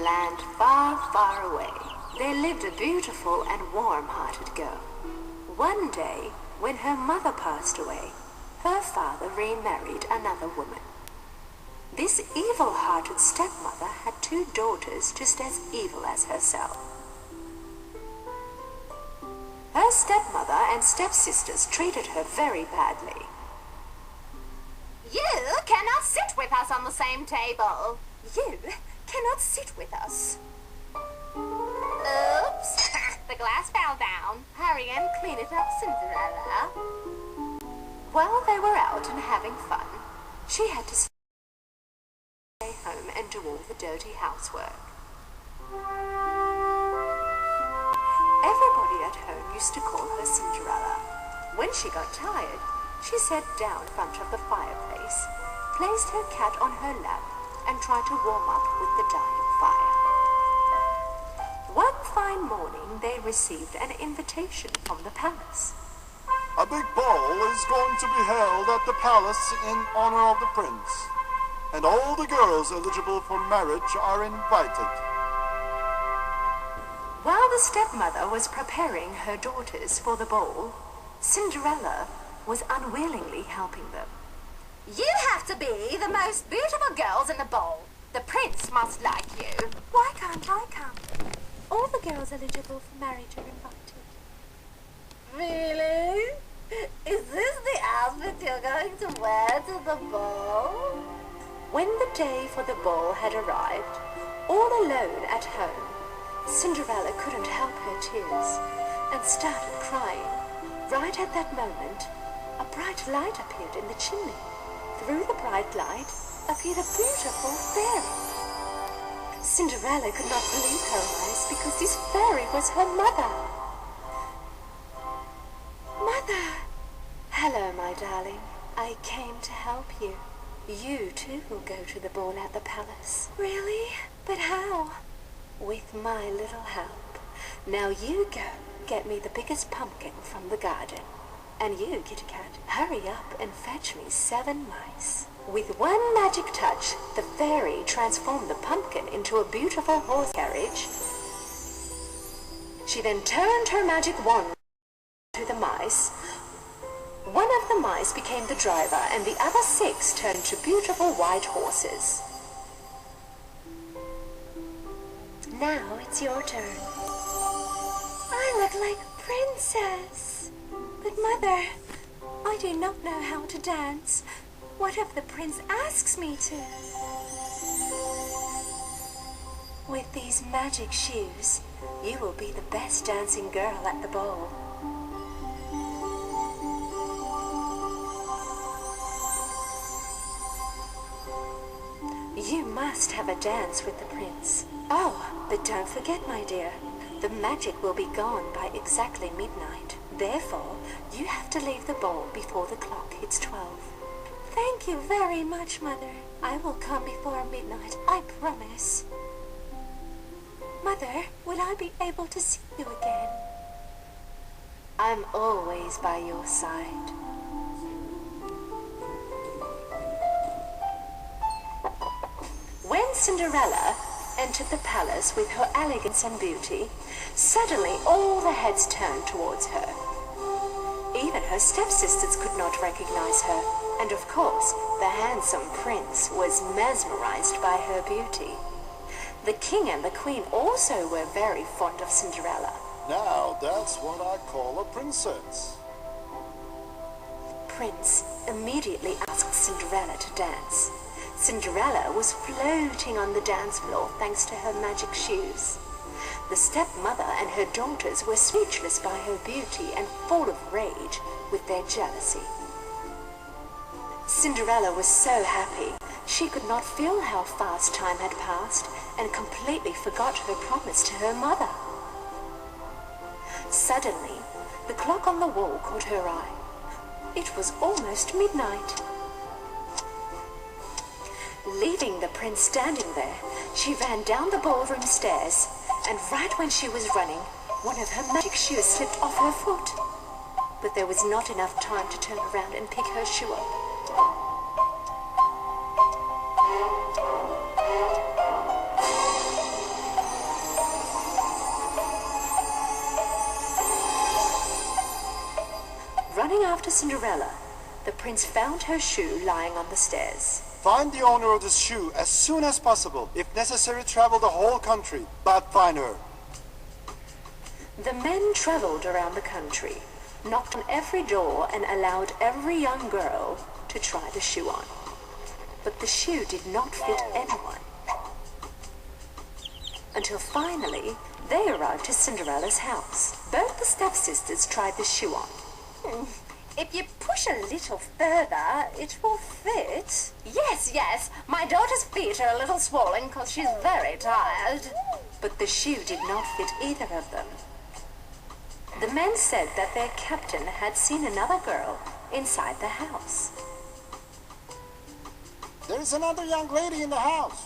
land far, far away, there lived a beautiful and warm-hearted girl. One day, when her mother passed away, her father remarried another woman. This evil-hearted stepmother had two daughters just as evil as herself. Her stepmother and stepsisters treated her very badly. You cannot sit with us on the same table. You cannot sit with us. Oops, the glass fell down. Hurry and clean it up, Cinderella. While they were out and having fun, she had to stay home and do all the dirty housework. Everybody at home used to call her Cinderella. When she got tired, she sat down in front of the fireplace, placed her cat on her lap, and tried to warm up with the dying fire. One fine morning, they received an invitation from the palace. A big ball is going to be held at the palace in honor of the prince, and all the girls eligible for marriage are invited. While the stepmother was preparing her daughters for the ball, Cinderella was unwillingly helping them. You have to be the most beautiful girls in the ball. The prince must like you. Why can't I come? All the girls eligible for marriage are invited. Really? Is this the outfit you're going to wear to the ball? When the day for the ball had arrived, all alone at home, Cinderella couldn't help her tears and started crying. Right at that moment, a bright light appeared in the chimney. Through the bright light appeared a beautiful fairy. Cinderella could not believe her eyes because this fairy was her mother. Mother! Hello, my darling. I came to help you. You too will go to the ball at the palace. Really? But how? With my little help. Now you go get me the biggest pumpkin from the garden. And you, Kitty Cat, hurry up and fetch me 7 mice. With one magic touch, the fairy transformed the pumpkin into a beautiful horse carriage. She then turned her magic wand to the mice. One of the mice became the driver, and the other 6 turned into beautiful white horses. Now it's your turn. I look like a princess. But Mother, I do not know how to dance. What if the prince asks me to? With these magic shoes, you will be the best dancing girl at the ball. You must have a dance with the prince. Oh, but don't forget, my dear, the magic will be gone by exactly midnight. Therefore, you have to leave the ball before the clock hits 12. Thank you very much, Mother. I will come before midnight, I promise. Mother, will I be able to see you again? I'm always by your side. When Cinderella entered the palace with her elegance and beauty, suddenly all the heads turned towards her. Even her stepsisters could not recognize her, and of course, the handsome prince was mesmerized by her beauty. The king and the queen also were very fond of Cinderella. Now that's what I call a princess. Prince immediately asked Cinderella to dance. Cinderella was floating on the dance floor thanks to her magic shoes. The stepmother and her daughters were speechless by her beauty and full of rage with their jealousy. Cinderella was so happy she could not feel how fast time had passed and completely forgot her promise to her mother. Suddenly, the clock on the wall caught her eye. It was almost midnight. Leaving the prince standing there, she ran down the ballroom stairs, and right when she was running, one of her magic shoes slipped off her foot. But there was not enough time to turn around and pick her shoe up. after Cinderella, the prince found her shoe lying on the stairs. Find the owner of this shoe as soon as possible. If necessary, travel the whole country, but find her. The men traveled around the country, knocked on every door, and allowed every young girl to try the shoe on. But the shoe did not fit anyone. Until finally, they arrived to Cinderella's house. Both the stepsisters tried the shoe on. If you push a little further, it will fit. Yes, yes. My daughter's feet are a little swollen because she's very tired. But the shoe did not fit either of them. The men said that their captain had seen another girl inside the house. There's another young lady in the house.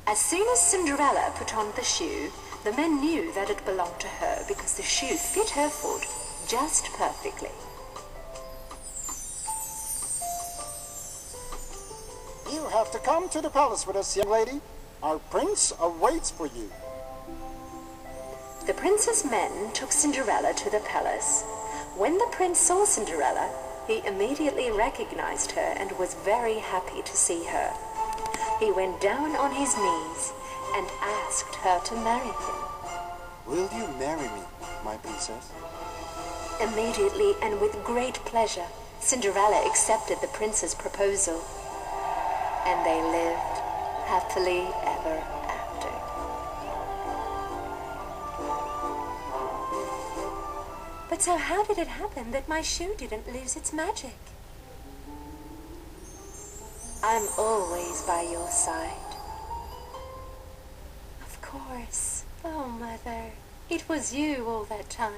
As soon as Cinderella put on the shoe, the men knew that it belonged to her because the shoe fit her foot just perfectly. You have to come to the palace with us, young lady. Our prince awaits for you. The prince's men took Cinderella to the palace. When the prince saw Cinderella, he immediately recognized her and was very happy to see her. He went down on his knees and asked her to marry him. Will you marry me, my princess? Immediately and with great pleasure, Cinderella accepted the prince's proposal, and they lived happily ever after. But so how did it happen that my shoe didn't lose its magic? I'm always by your side. Of course. Oh, Mother, it was you all that time.